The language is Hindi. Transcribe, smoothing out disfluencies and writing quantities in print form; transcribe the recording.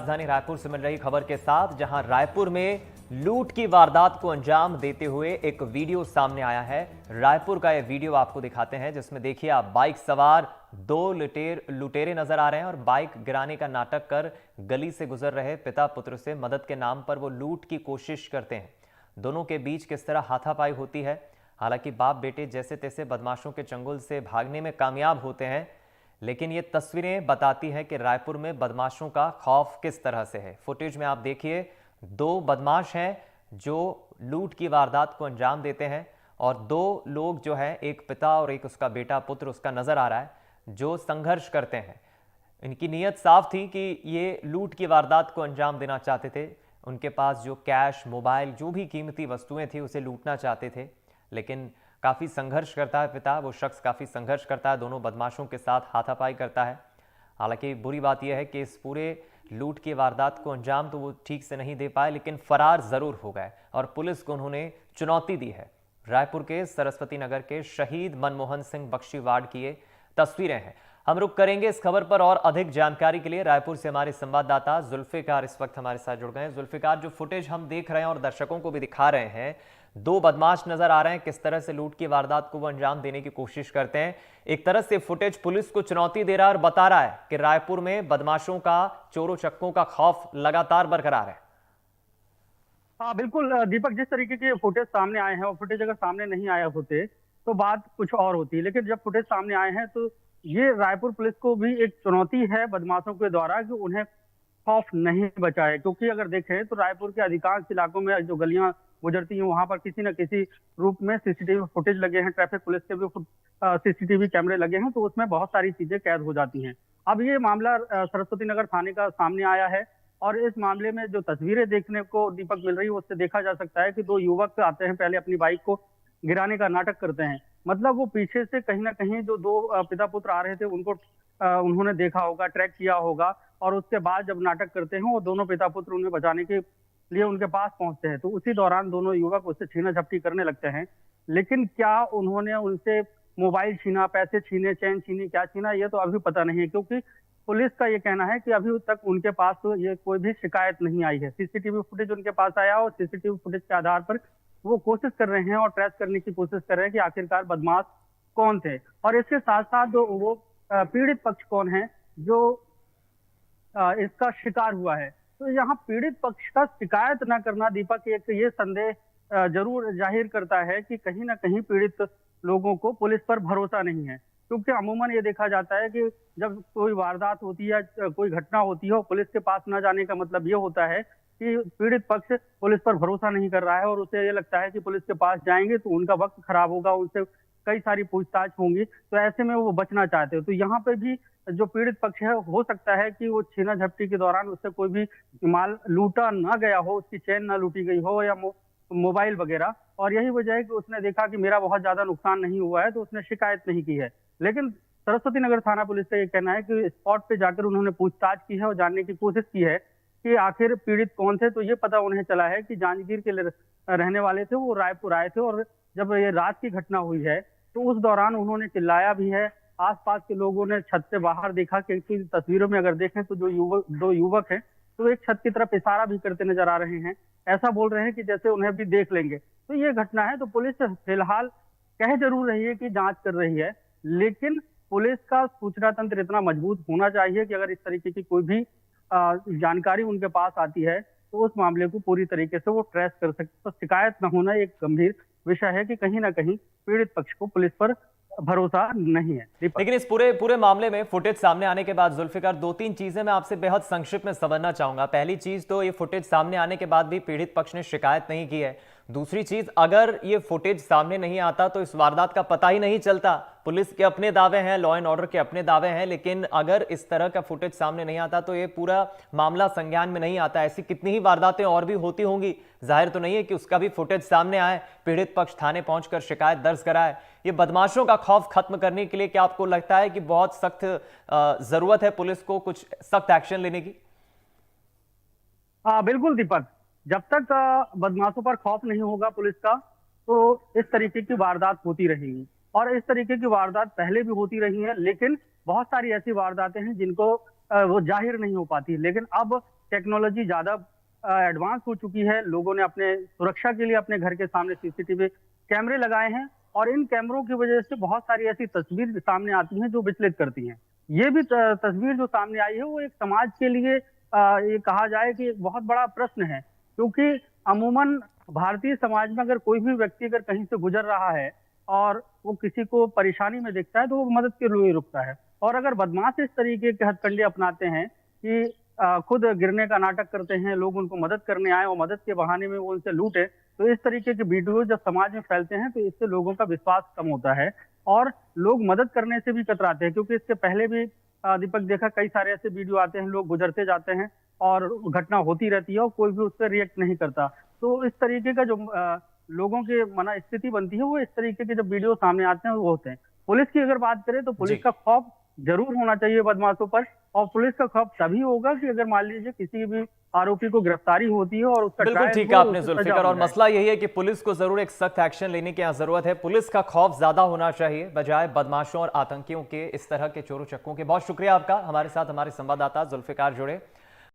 राजधानी रायपुर से मिल रही खबर के साथ, जहां रायपुर में लूट की वारदात को अंजाम देते हुए एक वीडियो सामने आया है। रायपुर का यह वीडियो आपको दिखाते हैं, जिसमें देखिए आप बाइक सवार दो लुटेरे नजर आ रहे हैं और बाइक गिराने का नाटक कर गली से गुजर रहे पिता पुत्र से मदद के नाम पर वो लूट की कोशिश करते हैं। दोनों के बीच किस तरह हाथापाई होती है। हालांकि बाप बेटे जैसे तैसे बदमाशों के चंगुल से भागने में कामयाब होते हैं, लेकिन ये तस्वीरें बताती हैं कि रायपुर में बदमाशों का खौफ किस तरह से है। फुटेज में आप देखिए, दो बदमाश हैं जो लूट की वारदात को अंजाम देते हैं और दो लोग जो हैं, एक पिता और एक उसका बेटा पुत्र उसका नजर आ रहा है, जो संघर्ष करते हैं। इनकी नीयत साफ थी कि ये लूट की वारदात को अंजाम देना चाहते थे। उनके पास जो कैश, मोबाइल, जो भी कीमती वस्तुएं थी उसे लूटना चाहते थे, लेकिन काफ़ी संघर्ष करता है पिता। वो शख्स काफ़ी संघर्ष करता है, दोनों बदमाशों के साथ हाथापाई करता है। हालांकि बुरी बात यह है कि इस पूरे लूट की वारदात को अंजाम तो वो ठीक से नहीं दे पाए, लेकिन फरार ज़रूर हो गए और पुलिस को उन्होंने चुनौती दी है। रायपुर के सरस्वती नगर के शहीद मनमोहन सिंह बख्शी वार्ड की ये तस्वीरें हैं। हम रुक करेंगे इस खबर पर और अधिक जानकारी के लिए रायपुर से हमारे संवाददाता जुल्फिकार इस वक्त हमारे साथ जुड़ गए हैं। जुल्फिकार, जो फुटेज हम देख रहे हैं और दर्शकों को भी दिखा रहे हैं, दो बदमाश नजर आ रहे हैं, किस तरह से लूट की वारदात को वो अंजाम देने की कोशिश करते हैं। एक तरह से फुटेज पुलिस को चुनौती दे रहा है और बता रहा है कि रायपुर में बदमाशों का, चोरों चक्कों का खौफ लगातार बरकरार है। हाँ बिल्कुल दीपक, जिस तरीके के फुटेज सामने आए हैं और फुटेज अगर सामने नहीं आए होते तो बात कुछ और होती, लेकिन जब फुटेज सामने आए हैं तो ये रायपुर पुलिस को भी एक चुनौती है बदमाशों के द्वारा कि उन्हें खौफ नहीं बचा है। क्योंकि अगर देखें तो रायपुर के अधिकांश इलाकों में जो गलियां गुजरती हैं वहां पर किसी न किसी रूप में सीसीटीवी फुटेज लगे हैं, ट्रैफिक पुलिस के भी सीसीटीवी कैमरे लगे हैं, तो उसमें बहुत सारी चीजें कैद हो जाती हैं। अब ये मामला सरस्वती नगर थाने का सामने आया है और इस मामले में जो तस्वीरें देखने को दीपक मिल रही है उससे देखा जा सकता है कि दो युवक आते हैं, पहले अपनी बाइक को गिराने का नाटक करते हैं। मतलब वो पीछे से कहीं ना कहीं जो दो पिता पुत्र आ रहे थे उनको उन्होंने देखा होगा, ट्रैक किया होगा, और उसके बाद जब नाटक करते हैं वो दोनों पिता पुत्र उन्हें बचाने के लिए उनके पास पहुंचते हैं। तो उसी दौरान दोनों युवक उससे छीना झपटी करने लगते हैं। लेकिन क्या उन्होंने उनसे मोबाइल छीना, पैसे छीने, चैन छीनी, क्या छीना, ये तो अभी पता नहीं है। क्योंकि पुलिस का ये कहना है कि अभी तक उनके पास तो ये कोई भी शिकायत नहीं आई है। सीसीटीवी फुटेज उनके पास आया और सीसीटीवी फुटेज के आधार पर वो कोशिश कर रहे हैं और ट्रेस करने की कोशिश कर रहे हैं कि आखिरकार बदमाश कौन थे और इसके साथ साथ जो वो पीड़ित पक्ष कौन है जो इसका शिकार हुआ है। तो यहाँ पीड़ित पक्ष का शिकायत न करना दीपक एक ये संदेह जरूर जाहिर करता है कि कहीं ना कहीं पीड़ित लोगों को पुलिस पर भरोसा नहीं है। क्योंकि अमूमन ये देखा जाता है कि जब कोई वारदात होती है, कोई घटना होती है, पुलिस के पास न जाने का मतलब ये होता है कि पीड़ित पक्ष पुलिस पर भरोसा नहीं कर रहा है और उसे ये लगता है कि पुलिस के पास जाएंगे तो उनका वक्त खराब होगा, उनसे कई सारी पूछताछ होंगी, तो ऐसे में वो बचना चाहते हो। तो यहाँ पे भी जो पीड़ित पक्ष है, हो सकता है कि वो छीना झपटी के दौरान उससे कोई भी माल लूटा ना गया हो, उसकी चेन ना लूटी गई हो या मोबाइल वगैरह, और यही वजह है कि उसने देखा कि मेरा बहुत ज्यादा नुकसान नहीं हुआ है तो उसने शिकायत नहीं की है। लेकिन सरस्वती नगर थाना पुलिस का ये कहना है कि स्पॉट पे जाकर उन्होंने पूछताछ की है और जानने की कोशिश की है कि आखिर पीड़ित कौन थे। तो ये पता उन्हें चला है कि जांजगीर के रहने वाले थे, वो रायपुर आए थे और जब ये रात की घटना हुई है तो उस दौरान उन्होंने चिल्लाया भी है। आसपास के लोगों ने छत से बाहर देखा, क्योंकि तस्वीरों में अगर देखें तो जो दो युवक हैं तो एक छत की तरफ इशारा भी करते नजर आ रहे हैं, ऐसा बोल रहे हैं कि जैसे उन्हें भी देख लेंगे। तो ये घटना है। तो पुलिस फिलहाल कह जरूर रही है कि जांच कर रही है, लेकिन पुलिस का सूचना तंत्र इतना मजबूत होना चाहिए कि अगर इस तरीके की कोई भी जानकारी उनके पास आती है तो उस मामले को पूरी तरीके से वो ट्रेस कर सकते। तो शिकायत न होना एक गंभीर विषय है कि कहीं ना कहीं पीड़ित पक्ष को पुलिस पर भरोसा नहीं है। लेकिन इस पूरे मामले में फुटेज सामने आने के बाद जुल्फिकार, दो तीन चीजें मैं आपसे बेहद संक्षिप्त में समझना चाहूंगा। पहली चीज तो ये फुटेज सामने आने के बाद भी पीड़ित पक्ष ने शिकायत नहीं की है। दूसरी चीज, अगर ये फुटेज सामने नहीं आता तो इस वारदात का पता ही नहीं चलता। पुलिस के अपने दावे हैं, लॉ एंड ऑर्डर के अपने दावे हैं, लेकिन अगर इस तरह का फुटेज सामने नहीं आता तो ये पूरा मामला संज्ञान में नहीं आता। ऐसी कितनी ही वारदातें और भी होती होंगी, जाहिर तो नहीं है कि उसका भी फुटेज सामने आए, पीड़ित पक्ष थाने पहुंचकर शिकायत दर्ज कराए। ये बदमाशों का खौफ खत्म करने के लिए क्या आपको लगता है कि बहुत सख्त जरूरत है पुलिस को कुछ सख्त एक्शन लेने की? हाँ बिल्कुल दीपक, जब तक बदमाशों पर खौफ नहीं होगा पुलिस का तो इस तरीके की वारदात होती रहेगी। और इस तरीके की वारदात पहले भी होती रही है, लेकिन बहुत सारी ऐसी वारदातें हैं जिनको वो जाहिर नहीं हो पाती। लेकिन अब टेक्नोलॉजी ज्यादा एडवांस हो चुकी है। लोगों ने अपने सुरक्षा के लिए अपने घर के सामने सीसीटीवी कैमरे लगाए हैं, और इन कैमरों की वजह से बहुत सारी ऐसी तस्वीर सामने आती हैं जो विचलित करती हैं। ये भी तस्वीर जो सामने आई है वो एक समाज के लिए ये कहा जाए कि एक बहुत बड़ा प्रश्न है, क्योंकि अमूमन भारतीय समाज में अगर कोई भी व्यक्ति अगर कहीं से गुजर रहा है और वो किसी को परेशानी में देखता है तो वो मदद के लिए रुकता है। और अगर बदमाश इस तरीके के हथकंडे अपनाते हैं कि खुद गिरने का नाटक करते हैं, लोग उनको मदद करने आए और मदद के बहाने में वो उनसे लूटे, तो इस तरीके के वीडियो जब समाज में फैलते हैं तो इससे लोगों का विश्वास कम होता है और लोग मदद करने से भी कतराते हैं। क्योंकि इससे पहले भी दीपक देखा, कई सारे ऐसे वीडियो आते हैं, लोग गुजरते जाते हैं और घटना होती रहती है और कोई भी उस पर रिएक्ट नहीं करता। तो इस तरीके का जो लोगों की मना स्थिति बनती है, वो इस तरीके के जब वीडियो सामने आते हैं वो होते हैं। पुलिस की अगर बात करें तो पुलिस जी। का खौफ जरूर होना चाहिए बदमाशों पर, और पुलिस का खौफ तभी होगा कि अगर मान लीजिए किसी भी आरोपी को गिरफ्तारी होती है और उसका बिल्कुल ट्रायल ठीक हो, है आपने उसे सजा जुल्फिकर, हो और जाए। मसला यही है कि पुलिस को जरूर एक सख्त एक्शन लेने की यहाँ जरूरत है। पुलिस का खौफ ज्यादा होना चाहिए बजाय बदमाशों और आतंकियों के, इस तरह के चोरों चक्कों के। बहुत शुक्रिया आपका, हमारे साथ हमारे संवाददाता जुल्फिकार जुड़े।